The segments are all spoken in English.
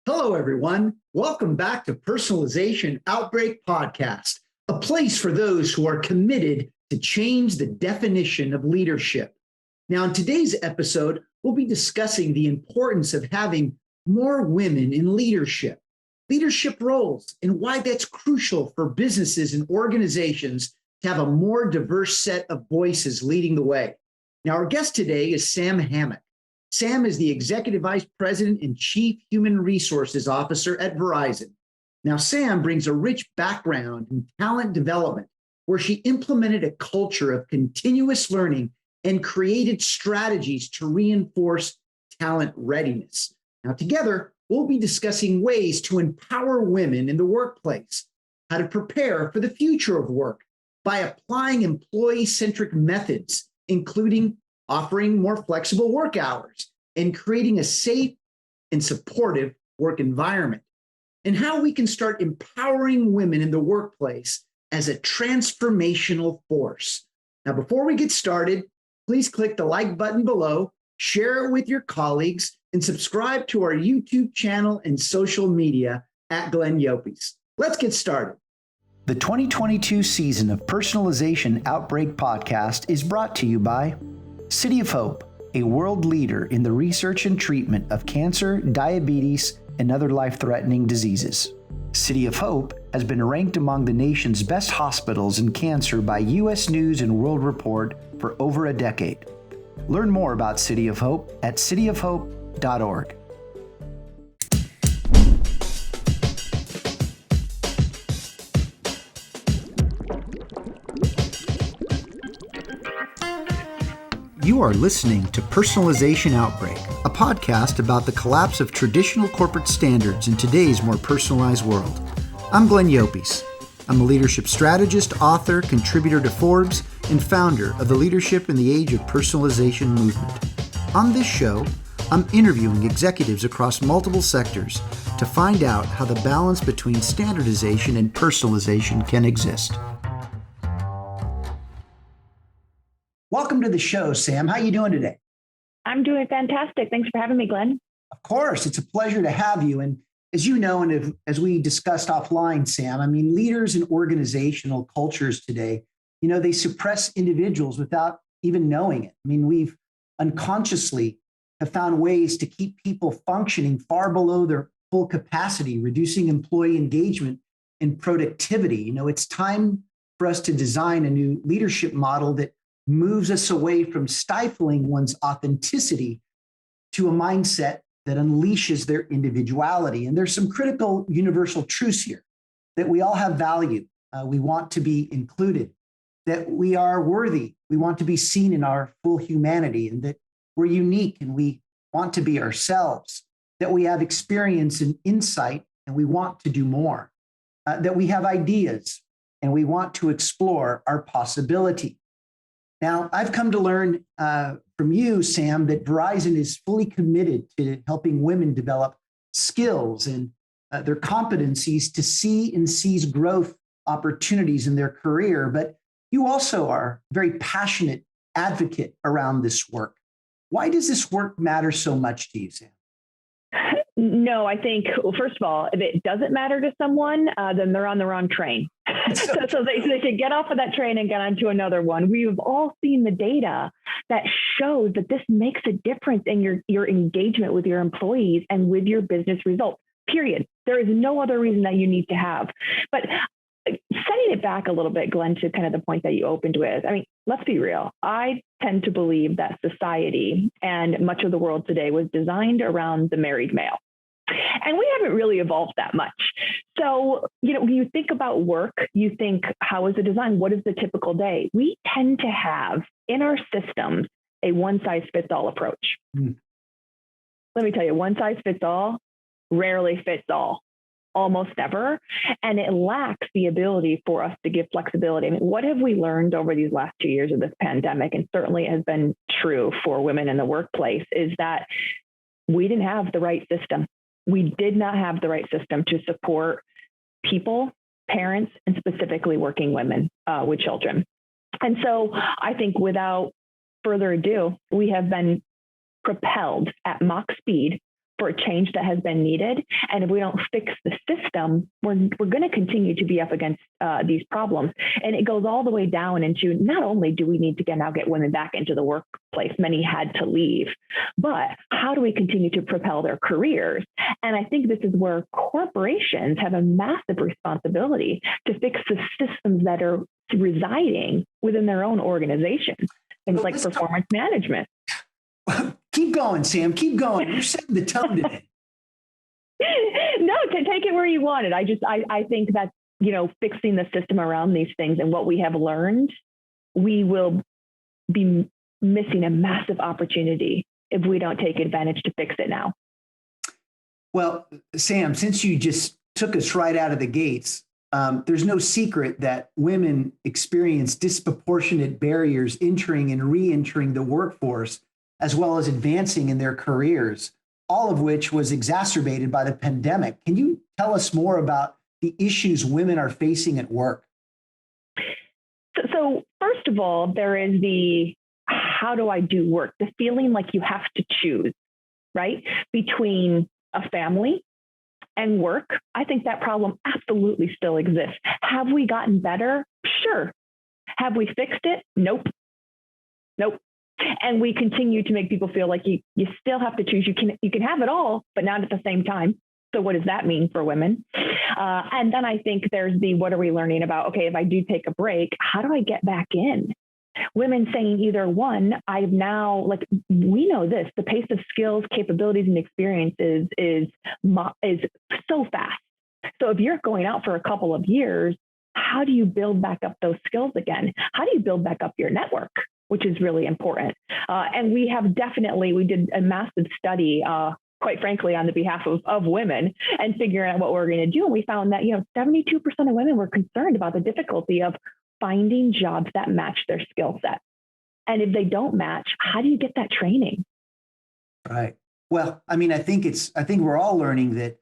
Hello, everyone. Welcome back to Personalization Outbreak Podcast, a place for those who are committed to change the definition of leadership. Now, in today's episode, we'll be discussing the importance of having more women in leadership roles, and why that's crucial for businesses and organizations to have a more diverse set of voices leading the way. Now, our guest today is Sam Hammock. Sam is the Executive Vice President and Chief Human Resources Officer at Verizon. Now, Sam brings a rich background in talent development, where she implemented a culture of continuous learning and created strategies to reinforce talent readiness. Now, together, we'll be discussing ways to empower women in the workplace, how to prepare for the future of work by applying employee-centric methods, including offering more flexible work hours and creating a safe and supportive work environment, and how we can start empowering women in the workplace as a transformational force. Now, before we get started, please click the like button below, share it with your colleagues, and subscribe to our YouTube channel and social media at Glenn Yopes. Let's get started. The 2022 season of Personalization Outbreak Podcast is brought to you by City of Hope, a world leader in the research and treatment of cancer, diabetes, and other life-threatening diseases. City of Hope has been ranked among the nation's best hospitals in cancer by U.S. News and World Report for over a decade. Learn more about City of Hope at cityofhope.org. You are listening to Personalization Outbreak, a podcast about the collapse of traditional corporate standards in today's more personalized world. I'm Glenn Yopes. I'm a leadership strategist, author, contributor to Forbes, and founder of the Leadership in the Age of Personalization movement. On this show, I'm interviewing executives across multiple sectors to find out how the balance between standardization and personalization can exist. Welcome to the show, Sam. How are you doing today? I'm doing fantastic. Thanks for having me, Glenn. Of course. It's a pleasure to have you. And as you know, and as we discussed offline, Sam, leaders in organizational cultures today, they suppress individuals without even knowing it. We've unconsciously have found ways to keep people functioning far below their full capacity, reducing employee engagement and productivity. It's time for us to design a new leadership model that moves us away from stifling one's authenticity to a mindset that unleashes their individuality. And there's some critical universal truths here: that we all have value. We want to be included, that we are worthy. We want to be seen in our full humanity, and that we're unique and we want to be ourselves, that we have experience and insight and we want to do more, that we have ideas and we want to explore our possibility. Now, I've come to learn from you, Sam, that Verizon is fully committed to helping women develop skills and their competencies to see and seize growth opportunities in their career. But you also are a very passionate advocate around this work. Why does this work matter so much to you, Sam? No, I think, well, first of all, if it doesn't matter to someone, then they're on the wrong train. so they should get off of that train and get onto another one. We've all seen the data that shows that this makes a difference in your engagement with your employees and with your business results, period. There is no other reason that you need to have. But setting it back a little bit, Glenn, to kind of the point that you opened with, let's be real. I tend to believe that society and much of the world today was designed around the married male. And we haven't really evolved that much. So, when you think about work, you think, how is it designed? What is the typical day? We tend to have in our systems a one-size-fits-all approach. Let me tell you, one size fits all rarely fits all, almost never. And it lacks the ability for us to give flexibility. What have we learned over these last 2 years of this pandemic, and certainly has been true for women in the workplace, is that we didn't have the right system. We did not have the right system to support people, parents, and specifically working women with children. And so I think without further ado, we have been propelled at Mach speed for a change that has been needed. And if we don't fix the system, we're going to continue to be up against these problems. And it goes all the way down into not only do we need to now get women back into the workplace, many had to leave, but how do we continue to propel their careers? And I think this is where corporations have a massive responsibility to fix the systems that are residing within their own organization. Things like performance management. Keep going, Sam. Keep going. You're setting the tone today. No, to take it where you want it. I think that, fixing the system around these things and what we have learned, we will be missing a massive opportunity if we don't take advantage to fix it now. Well, Sam, since you just took us right out of the gates, there's no secret that women experience disproportionate barriers entering and re-entering the workforce, as well as advancing in their careers, all of which was exacerbated by the pandemic. Can you tell us more about the issues women are facing at work? So first of all, there is the how do I do work? The feeling like you have to choose, right? Between a family and work. I think that problem absolutely still exists. Have we gotten better? Sure. Have we fixed it? Nope. And we continue to make people feel like you still have to choose. You can have it all, but not at the same time. So what does that mean for women? And then I think there's what are we learning about? Okay, if I do take a break, how do I get back in? Women saying either one, I've now, we know this, the pace of skills, capabilities, and experiences is so fast. So if you're going out for a couple of years, how do you build back up those skills again? How do you build back up your network, which is really important? And we did a massive study, quite frankly, on the behalf of women and figuring out what we're going to do. And we found that, 72% of women were concerned about the difficulty of finding jobs that match their skill set. And if they don't match, how do you get that training? Right. Well, I think we're all learning that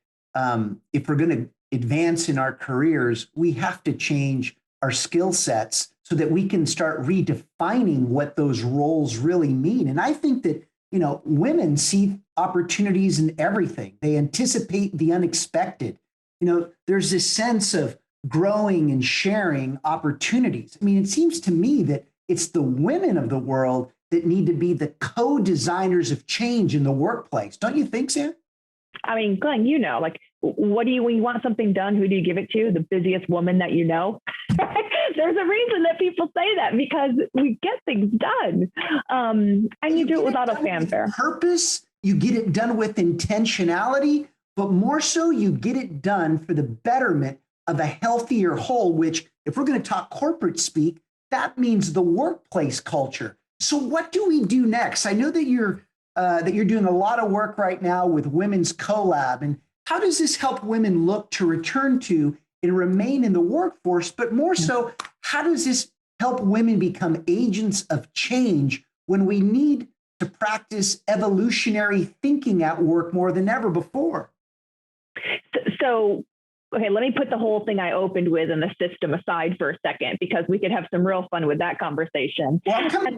if we're going to advance in our careers, we have to change our skill sets so that we can start redefining what those roles really mean. And I think that, women see opportunities in everything. They anticipate the unexpected. There's this sense of growing and sharing opportunities. It seems to me that it's the women of the world that need to be the co-designers of change in the workplace. Don't you think, Sam? Glenn, what do when you want something done, who do you give it to? The busiest woman that you know? There's a reason that people say that, because we get things done. And you do it without a fanfare. Purpose, you get it done with intentionality, but more so you get it done for the betterment of a healthier whole, which, if we're going to talk corporate speak, that means the workplace culture. So what do we do next? I know that you're doing a lot of work right now with Women's Collab. And how does this help women look to return to and remain in the workforce? But more so, how does this help women become agents of change when we need to practice evolutionary thinking at work more than ever before? So okay, let me put the whole thing I opened with in the system aside for a second, because we could have some real fun with that conversation. Well, I'm coming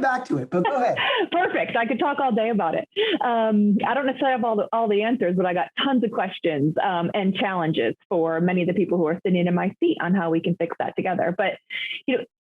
back to it, but go ahead. Perfect. I could talk all day about it. I don't necessarily have all the answers, but I got tons of questions and challenges for many of the people who are sitting in my seat on how we can fix that together. But,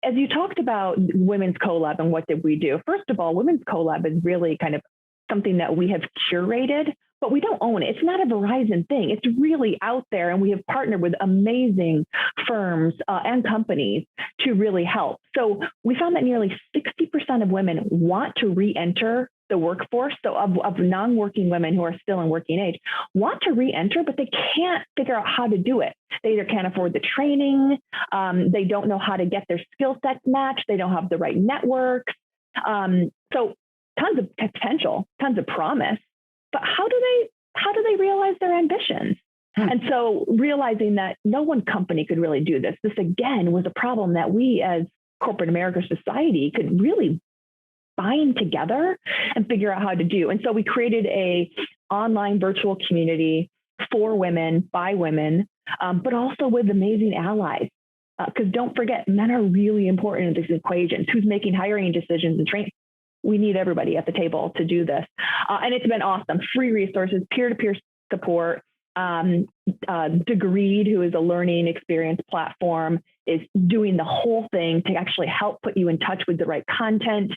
as you talked about Women's Collab and what did we do? First of all, Women's Collab is really kind of something that we have curated, but we don't own it. It's not a Verizon thing. It's really out there. And we have partnered with amazing firms and companies to really help. So we found that nearly 60% of women want to re-enter the workforce. So of non-working women who are still in working age want to re-enter, but they can't figure out how to do it. They either can't afford the training. They don't know how to get their skill sets matched. They don't have the right networks. So tons of potential, tons of promise. But how do they realize their ambitions? And so realizing that no one company could really do this. This again was a problem that we as corporate America society could really bind together and figure out how to do. And so we created a online virtual community for women, by women, but also with amazing allies. Because don't forget, men are really important in this equation. Who's making hiring decisions and training? we need everybody at the table to do this. And it's been awesome. Free resources, peer-to-peer support. Degreed, who is a learning experience platform, is doing the whole thing to actually help put you in touch with the right content.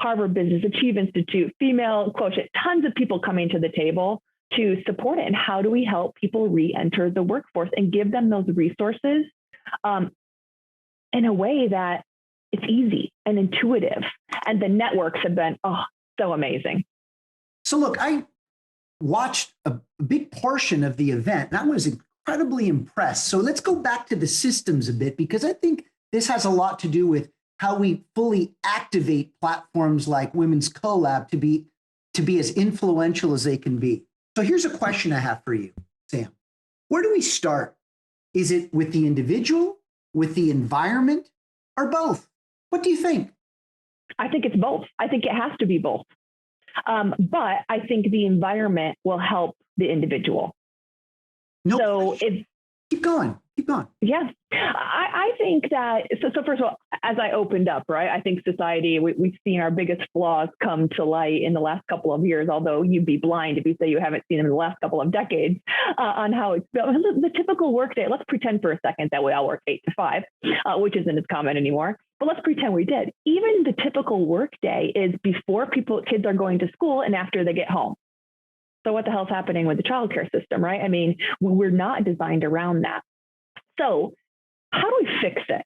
Harvard Business Achieve Institute, Female Quotient, tons of people coming to the table to support it. And how do we help people re-enter the workforce and give them those resources in a way that it's easy and intuitive? And the networks have been so amazing. So look, I watched a big portion of the event and I was incredibly impressed. So let's go back to the systems a bit, because I think this has a lot to do with how we fully activate platforms like Women's Collab to be as influential as they can be. So here's a question I have for you, Sam. Where do we start? Is it with the individual, with the environment, or both? What do you think? I think it's both. I think it has to be both. But I think the environment will help the individual. Keep going. Yeah, I think that, so first of all, as I opened up, right, I think society, we've seen our biggest flaws come to light in the last couple of years, although you'd be blind if you say you haven't seen them in the last couple of decades, on how it's built. The typical workday, let's pretend for a second that we all work 8 to 5, which isn't as common anymore. But let's pretend we did. Even the typical workday is before kids are going to school and after they get home. So what the hell's happening with the childcare system, right? I mean, we're not designed around that. So how do we fix it?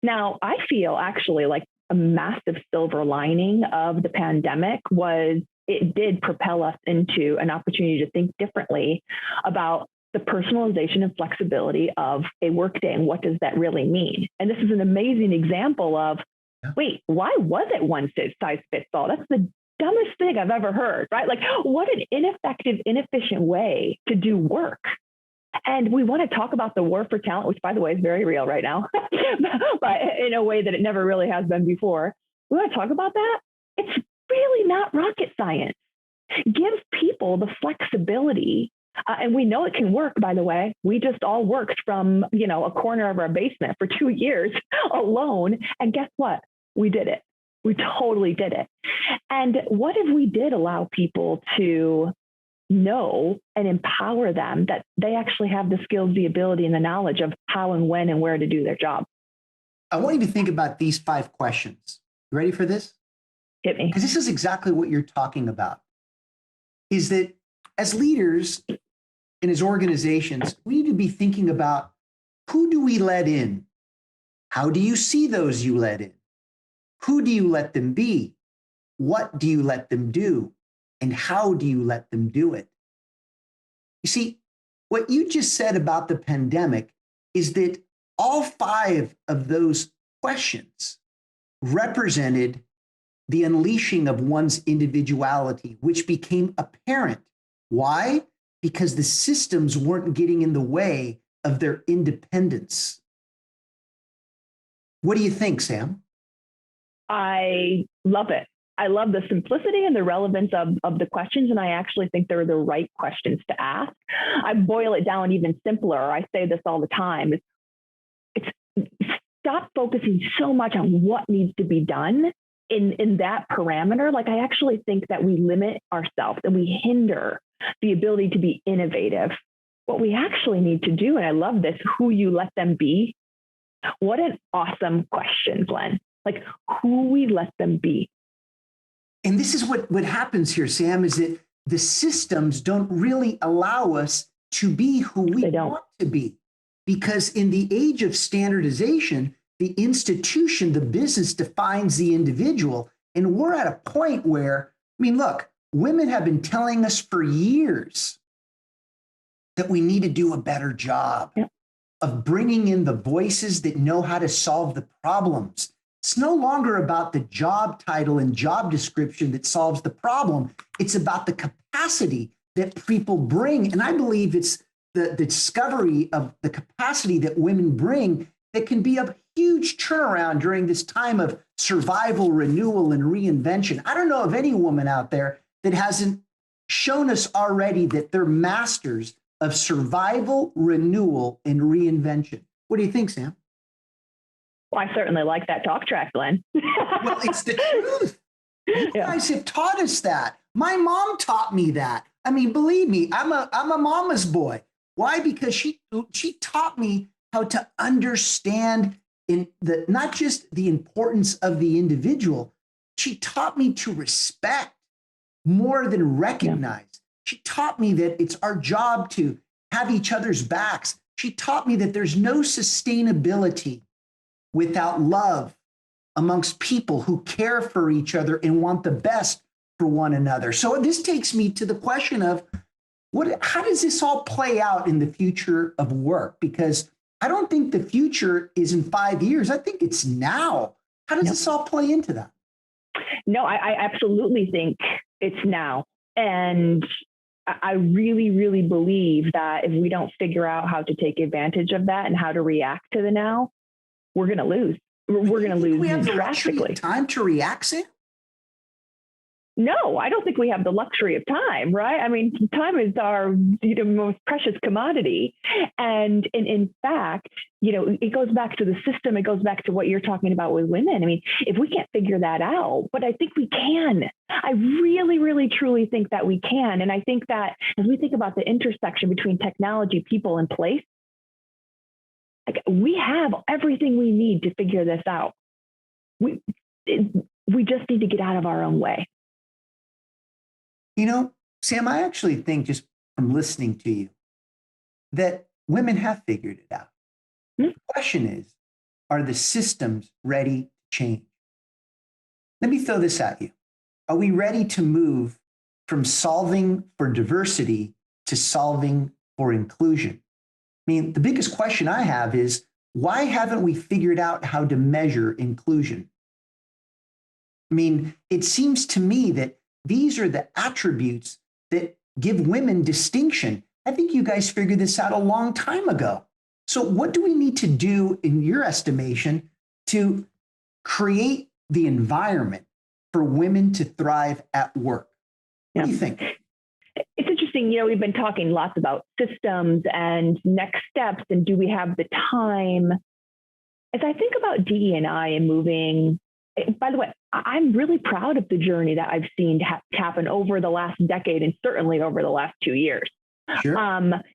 Now, I feel actually like a massive silver lining of the pandemic was it did propel us into an opportunity to think differently about the personalization and flexibility of a workday and what does that really mean? And this is an amazing example of, wait, why was it one size fits all? That's the dumbest thing I've ever heard, right? Like, what an ineffective, inefficient way to do work. And we want to talk about the war for talent, which, by the way, is very real right now, but in a way that it never really has been before. We want to talk about that. It's really not rocket science. Give people the flexibility. And we know it can work, by the way. We just all worked from, a corner of our basement for 2 years alone. And guess what? We did it. We totally did it. And what if we did allow people to know and empower them that they actually have the skills, the ability, and the knowledge of how and when and where to do their job? I want you to think about these 5 questions. You ready for this? Hit me. Because this is exactly what you're talking about. Is that as leaders and as organizations, we need to be thinking about, who do we let in? How do you see those you let in? Who do you let them be? What do you let them do? And how do you let them do it? You see, what you just said about the pandemic is that all 5 of those questions represented the unleashing of one's individuality, which became apparent. Why? Because the systems weren't getting in the way of their independence. What do you think, Sam? I love it. I love the simplicity and the relevance of the questions, and I actually think they're the right questions to ask. I boil it down even simpler. I say this all the time. It's stop focusing so much on what needs to be done in that parameter. Like, I actually think that we limit ourselves and we hinder the ability to be innovative. What we actually need to do, and I love this, who you let them be. What an awesome question, Glenn. Like, who we let them be. And this is what happens here, Sam, is that the systems don't really allow us to be who we want to be. Because in the age of standardization, the institution, the business defines the individual. And we're at a point where, look, women have been telling us for years that we need to do a better job of bringing in the voices that know how to solve the problems. It's no longer about the job title and job description that solves the problem. It's about the capacity that people bring. And I believe it's the discovery of the capacity that women bring that can be a huge turnaround during this time of survival, renewal, and reinvention. I don't know of any woman out there that hasn't shown us already that they're masters of survival, renewal, and reinvention. What do you think, Sam? Well, I certainly like that talk track, Glenn. Well, it's the truth. You guys have taught us that. My mom taught me that. I mean, believe me, I'm a mama's boy. Why? Because she taught me how to understand not just the importance of the individual. She taught me to respect more than recognize. Yeah. She taught me that it's our job to have each other's backs. She taught me that there's no sustainability without love amongst people who care for each other and want the best for one another. So this takes me to the question of how does this all play out in the future of work? Because I don't think the future is in 5 years. I think it's now. How does this all play into that? No, I absolutely think it's now. And I really, really believe that if we don't figure out how to take advantage of that and how to react to the now, we're going to lose. We're going to lose drastically. We have the luxury of time to react, Sam? No, I don't think we have the luxury of time, right? I mean, time is our most precious commodity. And in fact, it goes back to the system. It goes back to what you're talking about with women. I mean, if we can't figure that out, but I think we can. I really, really, truly think that we can. And I think that as we think about the intersection between technology, people, and place, we have everything we need to figure this out. We just need to get out of our own way. Sam, I actually think just from listening to you that women have figured it out. Mm-hmm. The question is, are the systems ready to change? Let me throw this at you. Are we ready to move from solving for diversity to solving for inclusion? I mean, the biggest question I have is, why haven't we figured out how to measure inclusion? I mean, it seems to me that these are the attributes that give women distinction. I think you guys figured this out a long time ago. So what do we need to do, in your estimation, to create the environment for women to thrive at work? What do you think? It's interesting. We've been talking lots about systems and next steps, and do we have the time? As I think about DE&I and moving, by the way, I'm really proud of the journey that I've seen happen over the last decade and certainly over the last 2 years. Sure.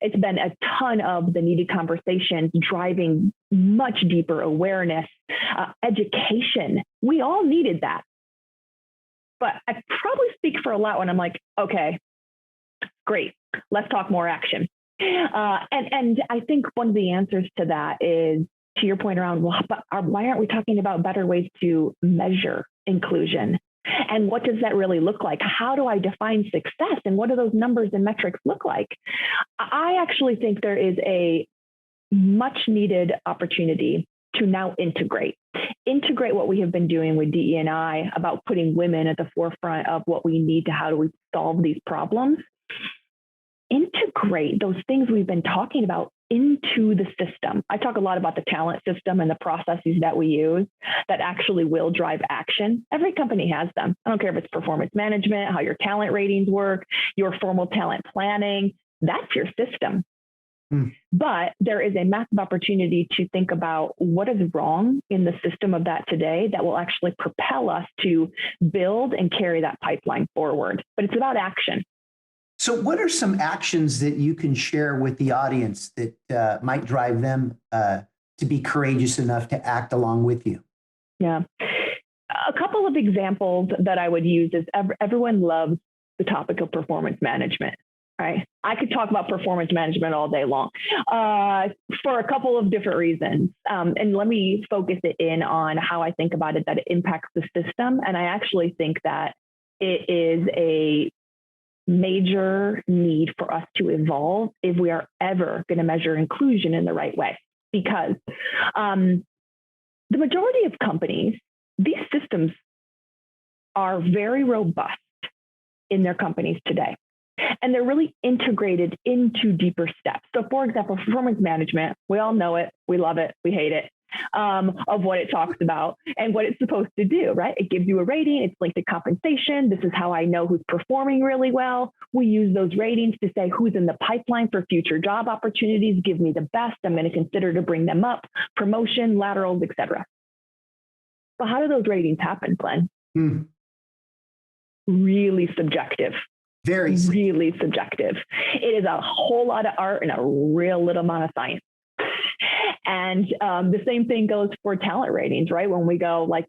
It's been a ton of the needed conversations, driving much deeper awareness, education. We all needed that. But I probably speak for a lot when I'm like, okay, great, let's talk more action. And I think one of the answers to that is, to your point around, why aren't we talking about better ways to measure inclusion? And what does that really look like? How do I define success? And what do those numbers and metrics look like? I actually think there is a much needed opportunity to now integrate what we have been doing with DE&I about putting women at the forefront of what we need to, how do we solve these problems? Integrate those things we've been talking about into the system. I talk a lot about the talent system and the processes that we use that actually will drive action. Every company has them. I don't care if it's performance management, how your talent ratings work, your formal talent planning, that's your system. But there is a massive opportunity to think about what is wrong in the system of that today that will actually propel us to build and carry that pipeline forward. But it's about action. So what are some actions that you can share with the audience that might drive them to be courageous enough to act along with you? Yeah. A couple of examples that I would use is everyone loves the topic of performance management, right? I could talk about performance management all day long for a couple of different reasons. And let me focus it in on how I think about it, that it impacts the system. And I actually think that it is a major need for us to evolve if we are ever going to measure inclusion in the right way. Because the majority of companies, these systems are very robust in their companies today. And they're really integrated into deeper steps. So for example, performance management, we all know it, we love it, we hate it, of what it talks about and what it's supposed to do, right? It gives you a rating, it's linked to compensation. This is how I know who's performing really well. We use those ratings to say who's in the pipeline for future job opportunities, give me the best, I'm going to consider to bring them up, promotion, laterals, etc. But how do those ratings happen, Glenn? really subjective. Really subjective. It is a whole lot of art and a real little amount of science. And the same thing goes for talent ratings, right? When we go, like,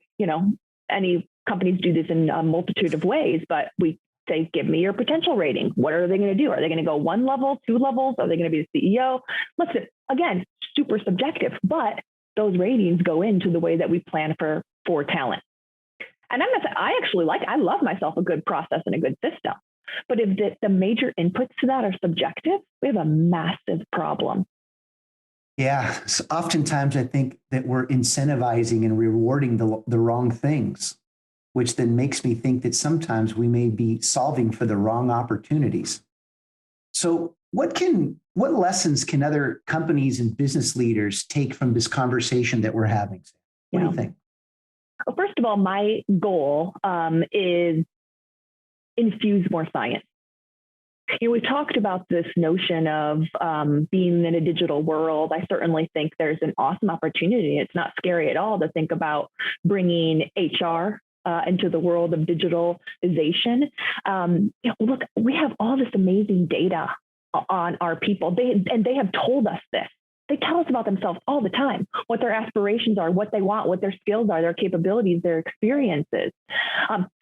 any companies do this in a multitude of ways, but we say, give me your potential rating. What are they going to do? Are they going to go 1 level, 2 levels? Are they going to be the CEO? Listen, again, super subjective, but those ratings go into the way that we plan for talent. And I love myself a good process and a good system. But if the major inputs to that are subjective, we have a massive problem. Yeah. So oftentimes I think that we're incentivizing and rewarding the wrong things, which then makes me think that sometimes we may be solving for the wrong opportunities. So what lessons can other companies and business leaders take from this conversation that we're having? What do you think? Well, first of all, my goal is infuse more science. We talked about this notion of being in a digital world. I certainly think there's an awesome opportunity. It's not scary at all to think about bringing HR into the world of digitalization. Look, we have all this amazing data on our people. They have told us this. They tell us about themselves all the time, what their aspirations are, what they want, what their skills are, their capabilities, their experiences.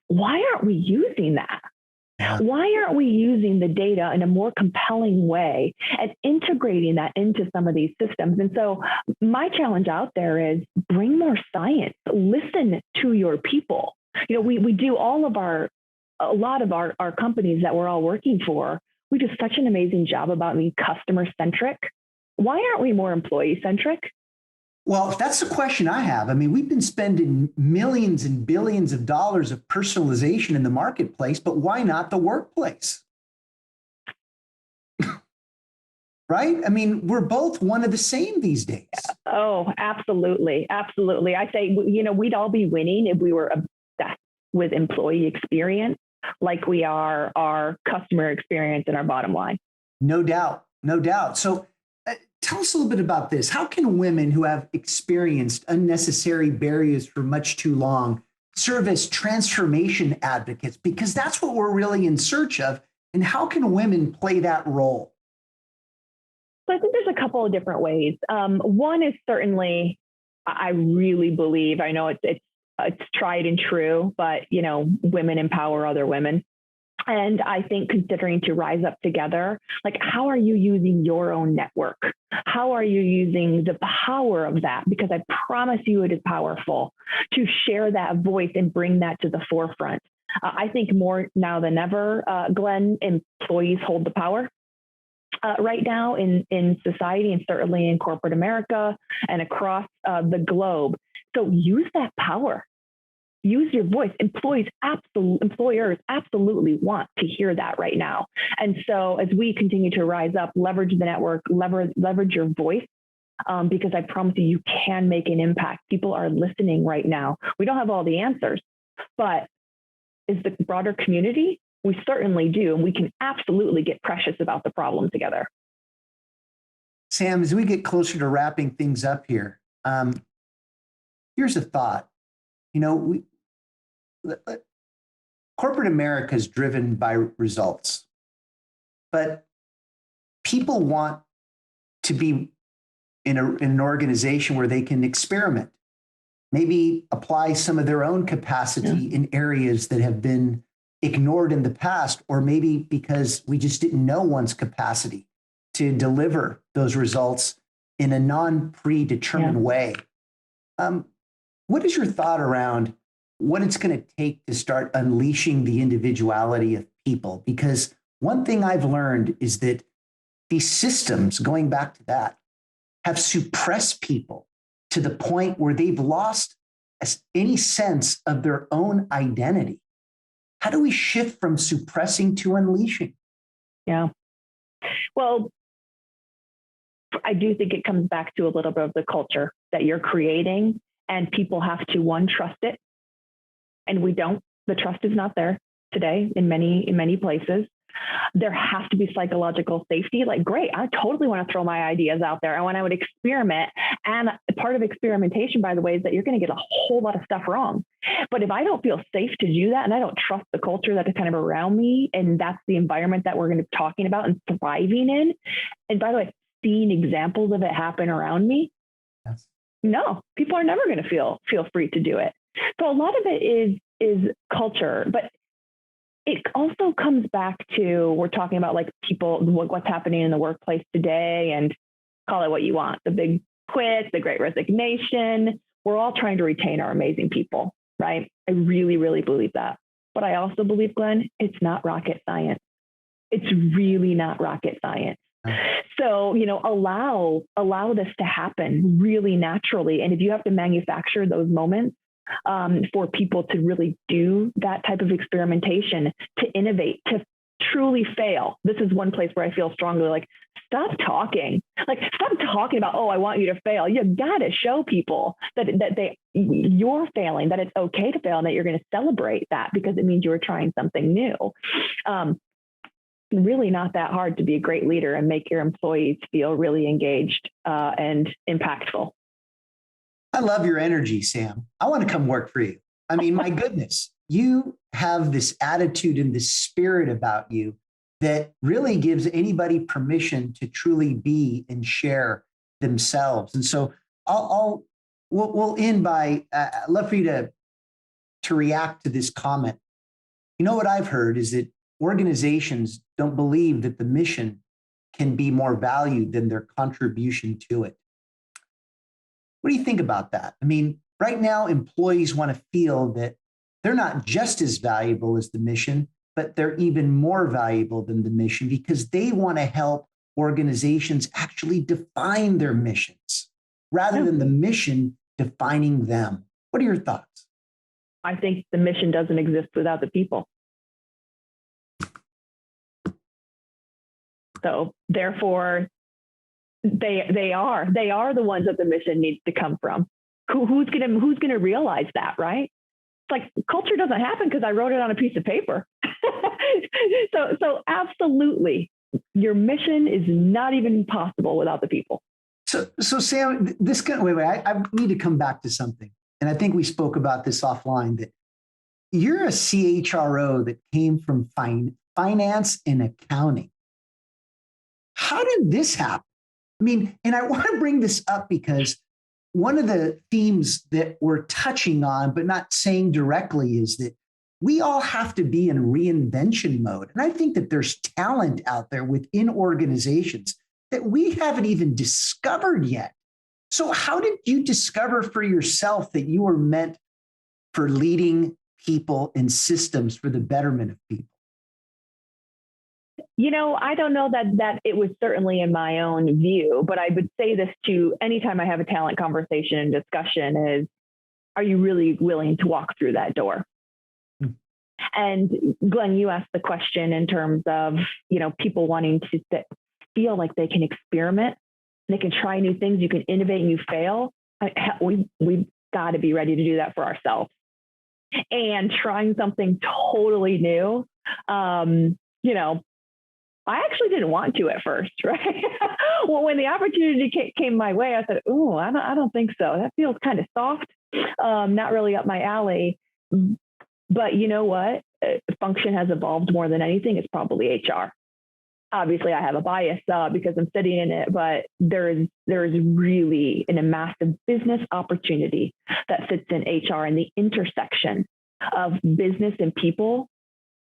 Why aren't we using that? Why aren't we using the data in a more compelling way and integrating that into some of these systems? And so my challenge out there is bring more science, listen to your people. We do a lot of our companies that we're all working for, we do such an amazing job about being customer centric. Why aren't we more employee centric? Well, that's the question I have. I mean, we've been spending millions and billions of dollars of personalization in the marketplace, but why not the workplace? Right? I mean, we're both one of the same these days. Oh, absolutely. Absolutely. I say, we'd all be winning if we were obsessed with employee experience like we are our customer experience and our bottom line. No doubt. No doubt. So tell us a little bit about this. How can women who have experienced unnecessary barriers for much too long serve as transformation advocates? Because that's what we're really in search of. And how can women play that role? So I think there's a couple of different ways. One is certainly, I really believe, I know it's tried and true, but women empower other women. And I think considering to rise up together, like how are you using your own network? How are you using the power of that? Because I promise you it is powerful to share that voice and bring that to the forefront. I think more now than ever, Glenn, employees hold the power right now in society and certainly in corporate America and across the globe. So use that power. Use your voice. Employers absolutely want to hear that right now. And so as we continue to rise up, leverage the network, leverage your voice, because I promise you can make an impact. People are listening right now. We don't have all the answers, but is the broader community? We certainly do. And we can absolutely get precious about the problem together. Sam, as we get closer to wrapping things up here, here's a thought. Corporate America is driven by results, but people want to be in an organization where they can experiment, maybe apply some of their own capacity in areas that have been ignored in the past, or maybe because we just didn't know one's capacity to deliver those results in a non-predetermined way. What is your thought around what it's going to take to start unleashing the individuality of people? Because one thing I've learned is that these systems, going back to that, have suppressed people to the point where they've lost any sense of their own identity. How do we shift from suppressing to unleashing? Yeah. Well, I do think it comes back to a little bit of the culture that you're creating, and people have to, one, trust it. And we don't. The trust is not there today in many places. There has to be psychological safety. Like, great, I totally want to throw my ideas out there. And when I would experiment, and part of experimentation, by the way, is that you're going to get a whole lot of stuff wrong. But if I don't feel safe to do that, and I don't trust the culture that is kind of around me, and that's the environment that we're going to be talking about and thriving in, and by the way, seeing examples of it happen around me, yes. No, people are never going to feel free to do it. So a lot of it is culture, but it also comes back to, we're talking about like people, what's happening in the workplace today, and call it what you want, the big quit, the great resignation. We're all trying to retain our amazing people, right? I really, really believe that. But I also believe, Glenn, it's not rocket science. It's really not rocket science. So, allow this to happen really naturally. And if you have to manufacture those moments for people to really do that type of experimentation, to innovate, to truly fail. This is one place where I feel strongly like, stop talking about, oh, I want you to fail. You got to show people that you're failing, that it's okay to fail, and that you're going to celebrate that because it means you were trying something new. Really not that hard to be a great leader and make your employees feel really engaged and impactful. I love your energy, Sam. I want to come work for you. I mean, my goodness, you have this attitude and this spirit about you that really gives anybody permission to truly be and share themselves. And so we'll end by, I'd love for you to react to this comment. You know what I've heard is that organizations don't believe that the mission can be more valued than their contribution to it. What do you think about that? I mean, right now, employees want to feel that they're not just as valuable as the mission, but they're even more valuable than the mission because they want to help organizations actually define their missions rather than the mission defining them. What are your thoughts? I think the mission doesn't exist without the people. So therefore, they are the ones that the mission needs to come from. Who's gonna realize that, right? It's like culture doesn't happen because I wrote it on a piece of paper. So absolutely, your mission is not even possible without the people. So Sam, I need to come back to something, and I think we spoke about this offline. That you're a CHRO that came from finance and accounting. How did this happen? I mean, and I want to bring this up because one of the themes that we're touching on, but not saying directly, is that we all have to be in reinvention mode. And I think that there's talent out there within organizations that we haven't even discovered yet. So how did you discover for yourself that you were meant for leading people and systems for the betterment of people? I don't know that it was certainly in my own view, but I would say this to anytime I have a talent conversation and discussion is, are you really willing to walk through that door? Mm. And Glenn, you asked the question in terms of, people wanting to feel like they can experiment, they can try new things, you can innovate and you fail. We've got to be ready to do that for ourselves. And trying something totally new, I actually didn't want to at first, right? Well, when the opportunity came my way, I said, "Oh, I don't think so. That feels kind of soft, not really up my alley." But you know what? Function has evolved more than anything. It's probably HR. Obviously, I have a bias because I'm sitting in it, but there is really a massive business opportunity that sits in HR, and the intersection of business and people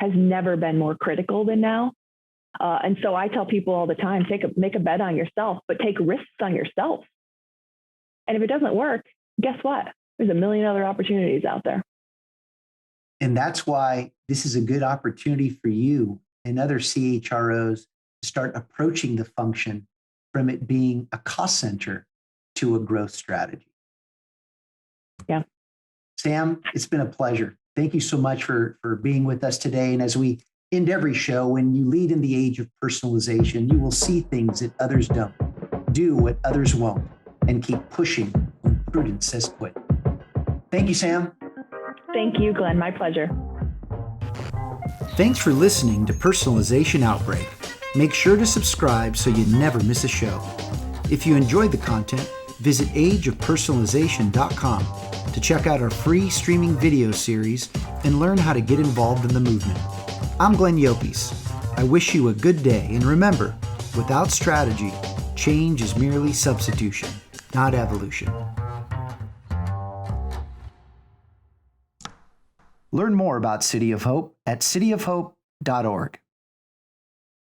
has never been more critical than now. And so I tell people all the time, make a bet on yourself, but take risks on yourself. And if it doesn't work, guess what? There's a million other opportunities out there. And that's why this is a good opportunity for you and other CHROs to start approaching the function from it being a cost center to a growth strategy. Yeah. Sam, it's been a pleasure. Thank you so much for being with us today. And as we end every show, when you lead in the age of personalization, you will see things that others don't, do what others won't, and keep pushing when prudence says quit. Thank you, Sam. Thank you, Glenn. My pleasure. Thanks for listening to Personalization Outbreak. Make sure to subscribe so you never miss a show. If you enjoyed the content, visit ageofpersonalization.com to check out our free streaming video series and learn how to get involved in the movement. I'm Glenn Yopes. I wish you a good day, and remember, without strategy, change is merely substitution, not evolution. Learn more about City of Hope at cityofhope.org.